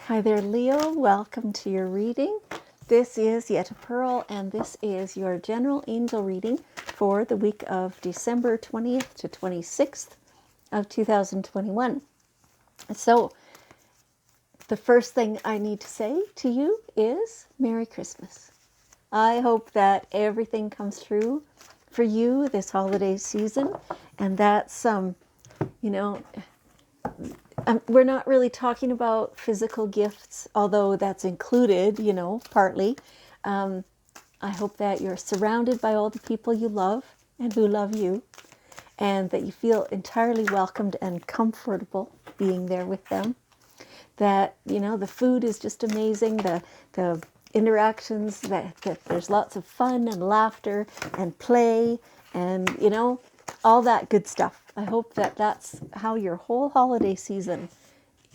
Hi there, Leo. Welcome to your reading. This is Yetta Pearl, and this is your general angel reading for the week of December 20th to 26th of 2021. So, the first thing I need to say to you is Merry Christmas. I hope that everything comes through for you this holiday season, and that's you know, we're not really talking about physical gifts, although that's included, partly. I hope that you're surrounded by all the people you love and who love you, and that you feel entirely welcomed and comfortable being there with them. That, the food is just amazing, the interactions, that there's lots of fun and laughter and play and, all that good stuff. I hope that that's how your whole holiday season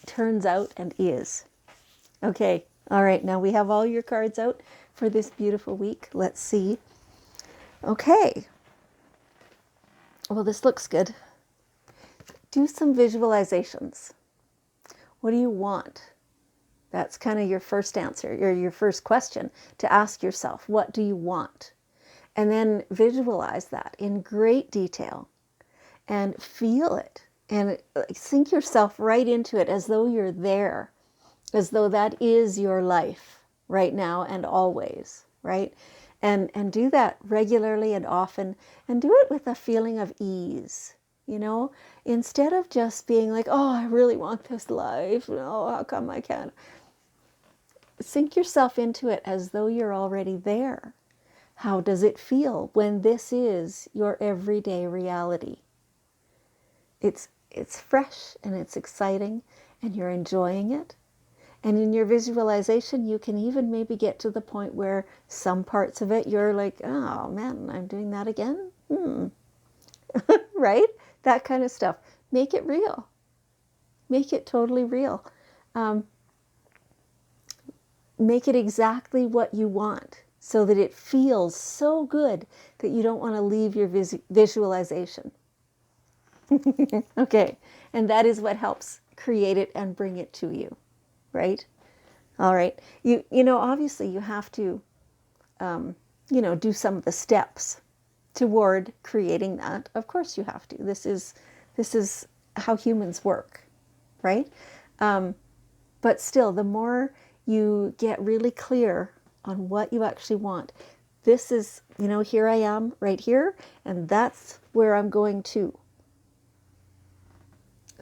turns out and is. Okay, all right, now we have all your cards out for this beautiful week. Let's see. Okay, well, this looks good. Do some visualizations. What do you want? That's kind of your first answer, or your first question to ask yourself. What do you want? And then visualize that in great detail and feel it and sink yourself right into it as though you're there, as though that is your life right now and always, right? And do that regularly and often, and do it with a feeling of ease, instead of just being like, oh, I really want this life. Oh, how come I can't? Sink yourself into it as though you're already there. How does it feel when this is your everyday reality? It's fresh and it's exciting and you're enjoying it. And in your visualization, you can even maybe get to the point where some parts of it, you're like, oh man, I'm doing that again? Right? That kind of stuff. Make it real. Make it totally real. Make it exactly what you want so that it feels so good that you don't want to leave your visualization. Okay, and that is what helps create it and bring it to you, right? All right. Obviously you have to, do some of the steps toward creating that. Of course you have to. This is how humans work, right? But still, the more you get really clear on what you actually want, this is, here I am right here, and that's where I'm going to.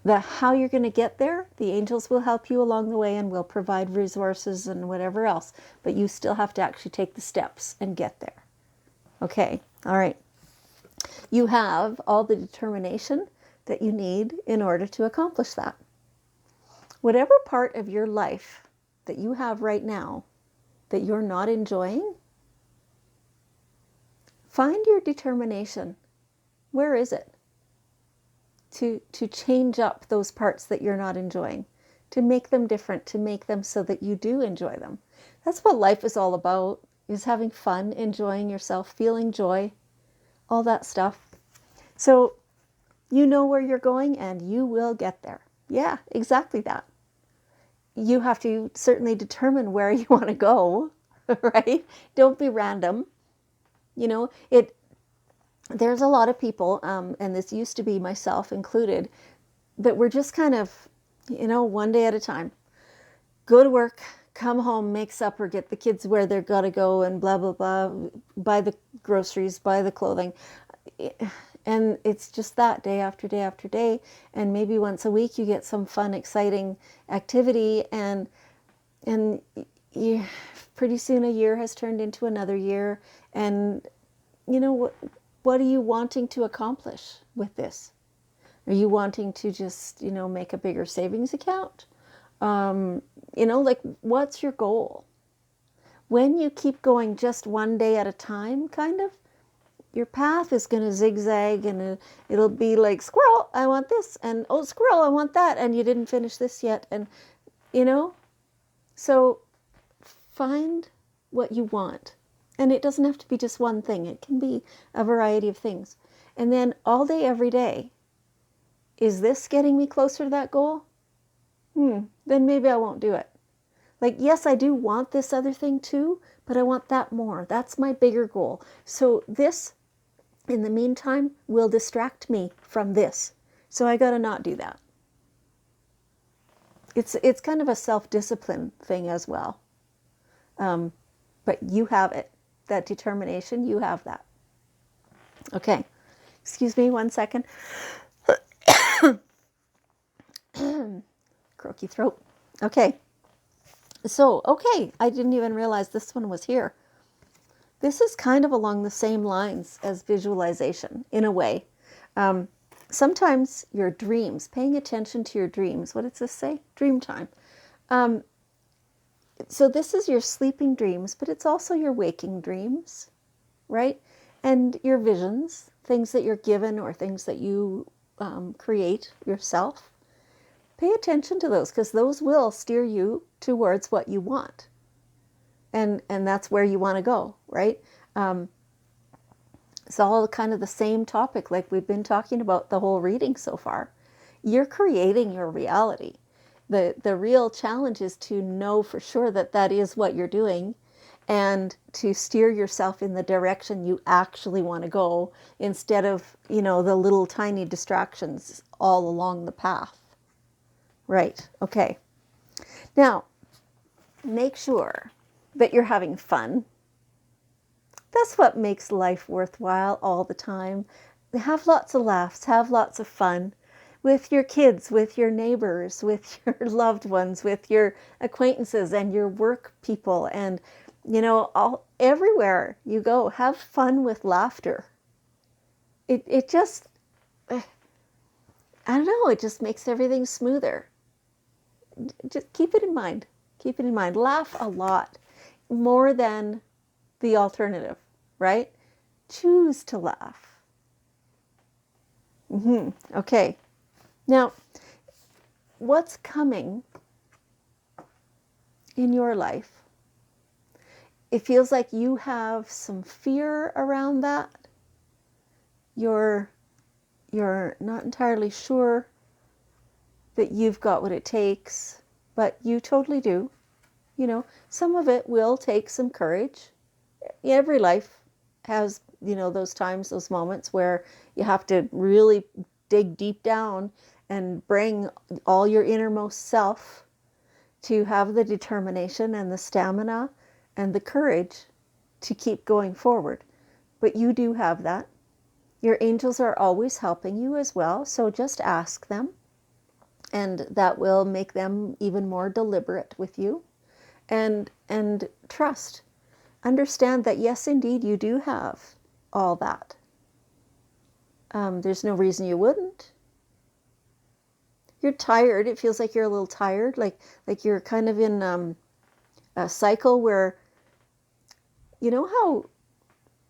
How you're going to get there, the angels will help you along the way and will provide resources and whatever else, but you still have to actually take the steps and get there. Okay, all right. You have all the determination that you need in order to accomplish that. Whatever part of your life that you have right now that you're not enjoying, find your determination. Where is it? To change up those parts that you're not enjoying, to make them different, to make them so that you do enjoy them. That's what life is all about, is having fun, enjoying yourself, feeling joy, all that stuff. So you know where you're going and you will get there. Yeah, exactly that. You have to certainly determine where you want to go, right? Don't be random. There's a lot of people, and this used to be myself included, that we're just kind of, one day at a time. Go to work, come home, make supper, get the kids where they're got to go, and blah, blah, blah, buy the groceries, buy the clothing. And it's just that day after day after day. And maybe once a week you get some fun, exciting activity, and pretty soon a year has turned into another year. And what are you wanting to accomplish with this? Are you wanting to just, make a bigger savings account? What's your goal? When you keep going just one day at a time, kind of, your path is going to zigzag, and it'll be like, squirrel, I want this, and oh, squirrel, I want that, and you didn't finish this yet. And, so find what you want. And it doesn't have to be just one thing. It can be a variety of things. And then all day, every day, is this getting me closer to that goal? Then maybe I won't do it. Like, yes, I do want this other thing too, but I want that more. That's my bigger goal. So this, in the meantime, will distract me from this. So I got to not do that. It's kind of a self-discipline thing as well. But you have it. That determination, you have that. Okay. Excuse me 1 second. Croaky throat. Okay. So, okay, I didn't even realize this one was here. This is kind of along the same lines as visualization, in a way. Sometimes your dreams, paying attention to your dreams. What does this say? Dream time. So this is your sleeping dreams, but it's also your waking dreams, right? And your visions, things that you're given or things that you create yourself. Pay attention to those, because those will steer you towards what you want. And that's where you want to go, right? It's all kind of the same topic like we've been talking about the whole reading so far. You're creating your reality. The real challenge is to know for sure that that is what you're doing, and to steer yourself in the direction you actually want to go, instead of, the little tiny distractions all along the path. Right. Okay. Now, make sure that you're having fun. That's what makes life worthwhile all the time. Have lots of laughs, have lots of fun with your kids, with your neighbors, with your loved ones, with your acquaintances and your work people, and all everywhere you go, have fun with laughter. It just, I don't know, it just makes everything smoother. Just keep it in mind. Keep it in mind. Laugh a lot, more than the alternative, right? Choose to laugh. Okay. Now, what's coming in your life? It feels like you have some fear around that. You're not entirely sure that you've got what it takes, but you totally do. Some of it will take some courage. Every life has, those times, those moments where you have to really dig deep down and bring all your innermost self to have the determination and the stamina and the courage to keep going forward. But you do have that. Your angels are always helping you as well, so just ask them, and that will make them even more deliberate with you. And trust. Understand that, yes, indeed, you do have all that. There's no reason you wouldn't. You're tired. It feels like you're a little tired, like you're kind of in a cycle where, how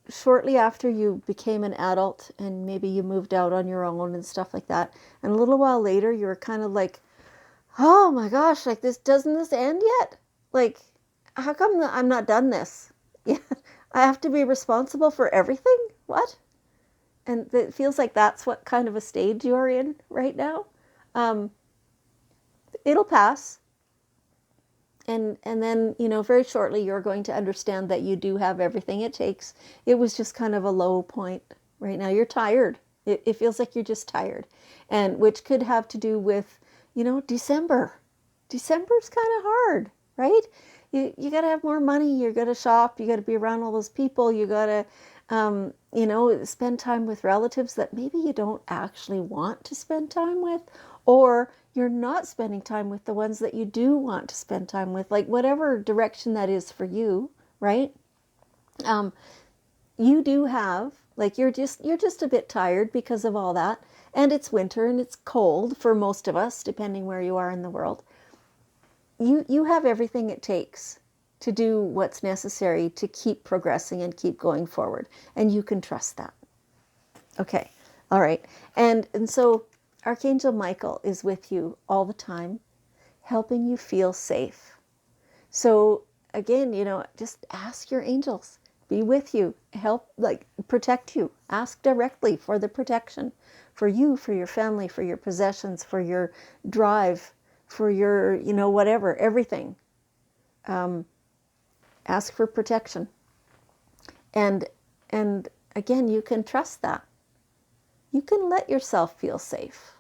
shortly after you became an adult and maybe you moved out on your own and stuff like that, and a little while later you were kind of like, oh my gosh, like, doesn't this end yet? Like, how come I'm not done this? Yeah, I have to be responsible for everything? What? And it feels like that's what kind of a stage you're in right now. It'll pass. And then, very shortly you're going to understand that you do have everything it takes. It was just kind of a low point right now. You're tired. It feels like you're just tired. And which could have to do with, December. December's kind of hard, right? You got to have more money. You got to shop. You got to be around all those people. You got to, spend time with relatives that maybe you don't actually want to spend time with, or you're not spending time with the ones that you do want to spend time with, like whatever direction that is for you, right? You do have, like, you're just a bit tired because of all that, and it's winter and it's cold for most of us, depending where you are in the world. You have everything it takes to do what's necessary to keep progressing and keep going forward, and you can trust that. Okay, all right, and so Archangel Michael is with you all the time, helping you feel safe. So again, just ask your angels, be with you, help, like, protect you. Ask directly for the protection for you, for your family, for your possessions, for your drive, for your, whatever, everything. Ask for protection. And again, you can trust that. You can let yourself feel safe.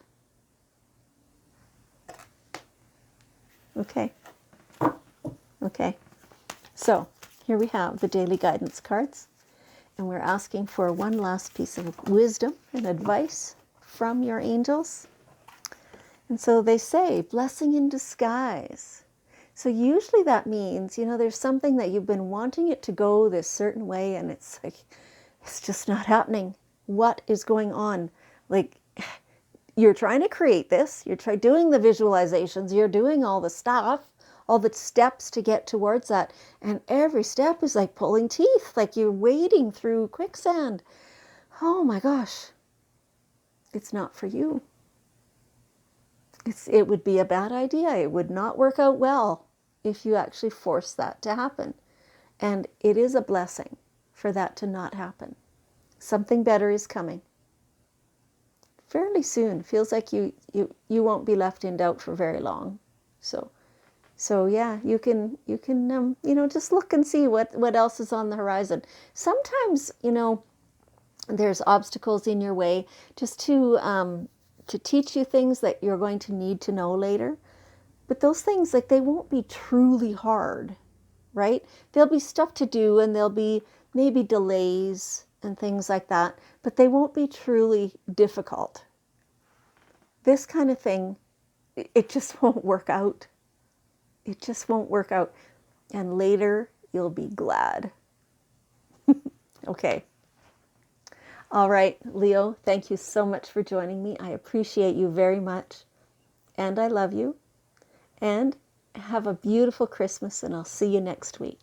Okay. Okay. So here we have the daily guidance cards. And we're asking for one last piece of wisdom and advice from your angels. And so they say, blessing in disguise. So usually that means, there's something that you've been wanting it to go this certain way, and it's like, it's just not happening. What is going on? Like, you're trying to create this, you're doing the visualizations, you're doing all the stuff, all the steps to get towards that. And every step is like pulling teeth, like you're wading through quicksand. Oh my gosh. It's not for you. It would be a bad idea. It would not work out well if you actually force that to happen. And it is a blessing for that to not happen. Something better is coming. Fairly soon. Feels like you won't be left in doubt for very long. So yeah, you can just look and see what else is on the horizon. Sometimes, there's obstacles in your way just to teach you things that you're going to need to know later. But those things, like, they won't be truly hard, right? There'll be stuff to do, and there'll be maybe delays and things like that, but they won't be truly difficult. This kind of thing, it just won't work out. It just won't work out. And later, you'll be glad. Okay. All right, Leo, thank you so much for joining me. I appreciate you very much. And I love you. And have a beautiful Christmas, and I'll see you next week.